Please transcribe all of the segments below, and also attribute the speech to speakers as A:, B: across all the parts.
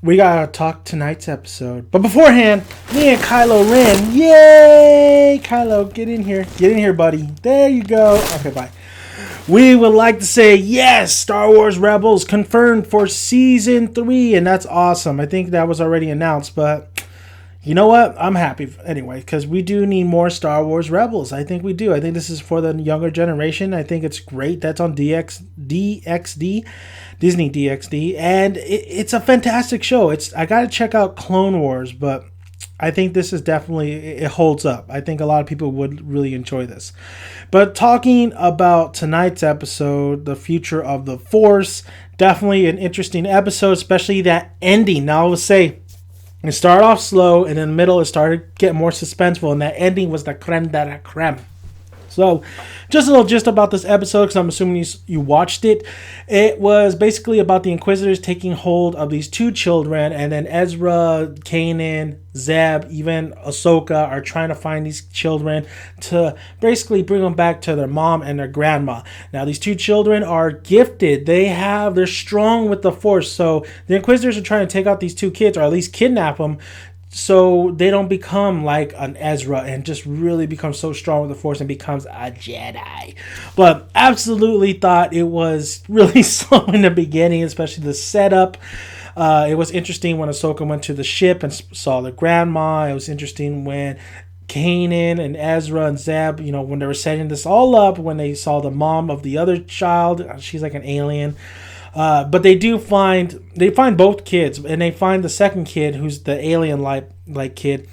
A: we gotta talk tonight's episode. But beforehand, me and Kylo Ren, yay! Kylo, get in here. Get in here, buddy. There you go. Okay, bye. We would like to say, yes, Star Wars Rebels confirmed for Season 3, and that's awesome. I think that was already announced, but you know what? I'm happy anyway, because we do need more Star Wars Rebels. I think we do. I think this is for the younger generation. I think it's great. That's on DXD, Disney DXD, and it's a fantastic show. I got to check out Clone Wars, but I think this is definitely, it holds up. I think a lot of people would really enjoy this. But talking about tonight's episode, the future of the Force, definitely an interesting episode, especially that ending. Now I will say, it started off slow, and in the middle it started getting more suspenseful, and that ending was the creme de la creme. So, just a little gist about this episode, because I'm assuming you watched it. It was basically about the Inquisitors taking hold of these two children, and then Ezra, Kanan, Zeb, even Ahsoka are trying to find these children to basically bring them back to their mom and their grandma. Now, these two children are gifted. They're strong with the Force, so the Inquisitors are trying to take out these two kids, or at least kidnap them, so they don't become like an Ezra and just really become so strong with the Force and becomes a Jedi. But absolutely thought it was really slow in the beginning, especially the setup. It was interesting when Ahsoka went to the ship and saw the grandma. It was interesting when Kanan and Ezra and Zeb, when they were setting this all up, when they saw the mom of the other child. She's like an alien. But they find both kids, and they find the second kid, who's the alien-like kid,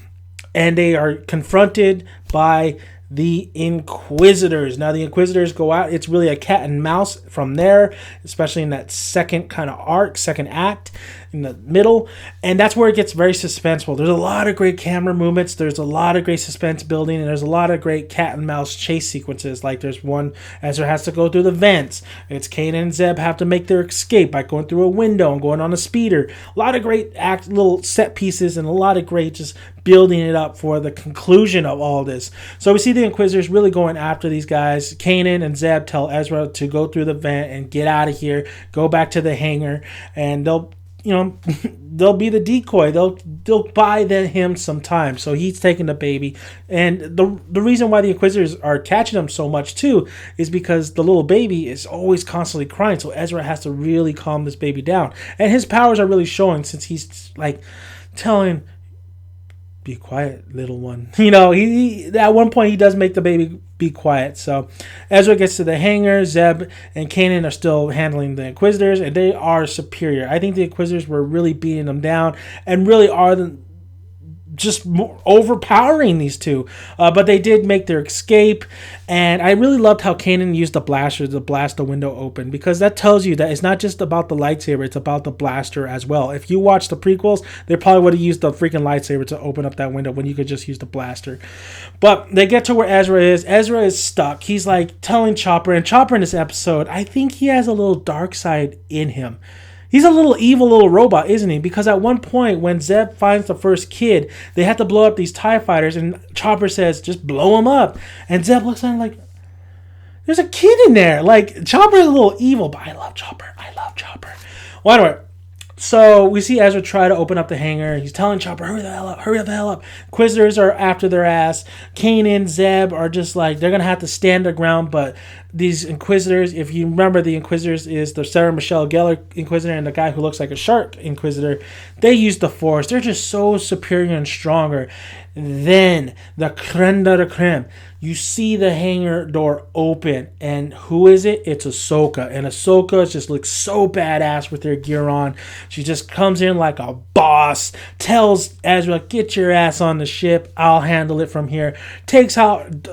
A: and they are confronted by the Inquisitors. Now, the Inquisitors go out. It's really a cat and mouse from there, especially in that second kind of arc, second act in the middle. And that's where it gets very suspenseful. There's a lot of great camera movements. There's a lot of great suspense building. And there's a lot of great cat and mouse chase sequences. Like there's one, Ezra has to go through the vents. It's Kanan and Zeb have to make their escape by going through a window and going on a speeder. A lot of great little set pieces and a lot of great just building it up for the conclusion of all this. So we see the Inquisitors really going after these guys. Kanan and Zeb tell Ezra to go through the vent and get out of here, go back to the hangar, and they'll be the decoy. They'll buy him some time. So he's taking the baby. And the reason why the Inquisitors are catching him so much too is because the little baby is always constantly crying. So Ezra has to really calm this baby down. And his powers are really showing, since he's like telling, be quiet, little one. He at one point he does make the baby be quiet. So Ezra gets to the hangar. Zeb and Kanan are still handling the Inquisitors, and they are superior. I think the Inquisitors were really beating them down and really are just more overpowering these two. But they did make their escape, and I really loved how Kanan used the blaster to blast the window open, because that tells you that it's not just about the lightsaber, it's about the blaster as well. If you watch the prequels, they probably would have used the freaking lightsaber to open up that window when you could just use the blaster. But they get to where Ezra is. Ezra is stuck. He's like telling Chopper, and Chopper in this episode, I think he has a little dark side in him. He's a little evil little robot, isn't he? Because at one point, when Zeb finds the first kid, they have to blow up these TIE fighters, and Chopper says, just blow them up. And Zeb looks at him like, there's a kid in there. Like, Chopper is a little evil, but I love Chopper. Well, anyway, so we see Ezra try to open up the hangar. He's telling Chopper, hurry the hell up. Inquisitors are after their ass. Kanan, Zeb are just like, they're going to have to stand their ground, but these Inquisitors, if you remember, the Inquisitors is the Sarah Michelle Gellar Inquisitor and the guy who looks like a shark Inquisitor. They use the Force. They're just so superior and stronger. Then, the creme de la creme. You see the hangar door open, and who is it? It's Ahsoka. And Ahsoka just looks so badass with her gear on. She just comes in like a boss, tells Ezra, get your ass on the ship. I'll handle it from here. Takes out,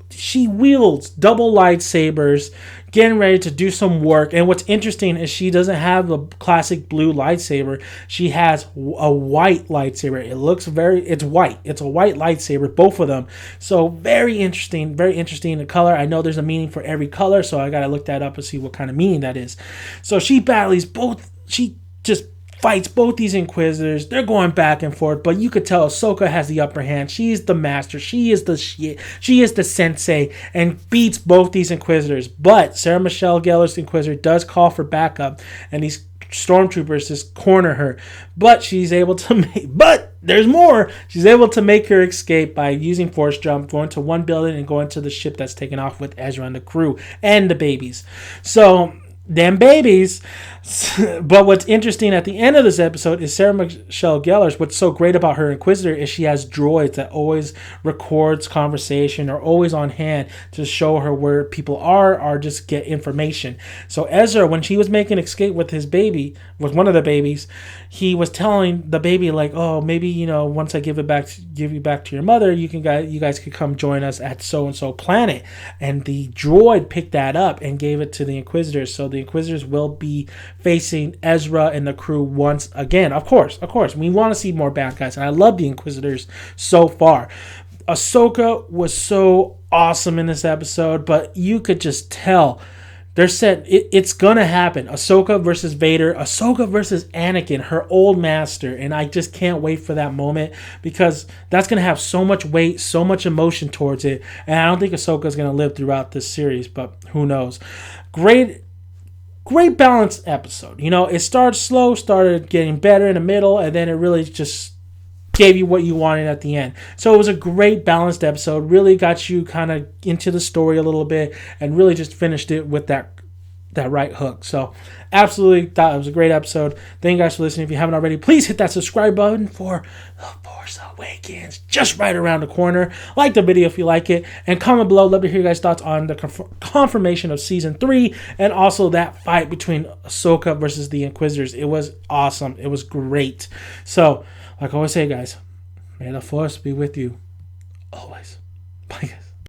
A: she wields double lightsabers, getting ready to do some work. And what's interesting is she doesn't have the classic blue lightsaber. She has a white lightsaber. It's white. It's a white lightsaber, both of them. So very interesting in color. I know there's a meaning for every color, so I got to look that up and see what kind of meaning that is. So she battles both. She just fights both these Inquisitors. They're going back and forth, but you could tell Ahsoka has the upper hand. She's the master. She is the shit. She is the sensei and beats both these Inquisitors. But Sarah Michelle Gellar's Inquisitor does call for backup, and these stormtroopers just corner her. But she's able to make... But there's more! She's able to make her escape by using Force Jump, going to one building and going to the ship that's taken off with Ezra and the crew and the babies. So... them babies. But what's interesting at the end of this episode is Sarah Michelle Gellar's. What's so great about her Inquisitor is she has droids that always records conversation, or always on hand to show her where people are or just get information. So Ezra, when she was making escape with his baby, with one of the babies, he was telling the baby, like, oh, maybe, once I give you back to your mother, you guys could come join us at so and so planet. And the droid picked that up and gave it to the Inquisitors. So the Inquisitors will be facing Ezra and the crew once again. Of course. We want to see more bad guys, and I love the Inquisitors so far. Ahsoka was so awesome in this episode, but you could just tell they're set. It's gonna happen. Ahsoka versus Vader. Ahsoka versus Anakin, her old master, and I just can't wait for that moment, because that's gonna have so much weight, so much emotion towards it, and I don't think Ahsoka's gonna live throughout this series, but who knows. Great balanced episode. It started slow, started getting better in the middle, and then it really just gave you what you wanted at the end. So it was a great balanced episode. Really got you kind of into the story a little bit, and really just finished it with that right hook. So absolutely thought it was a great episode. Thank you guys for listening. If you haven't already, please hit that subscribe button for The Force Awakens, just right around the corner. Like the video if you like it, and comment below. Love to hear you guys' thoughts on the confirmation of season 3, and also that fight between Ahsoka versus the Inquisitors. It was awesome. It was great. So like I always say, guys, may the Force be with you always. Bye, guys.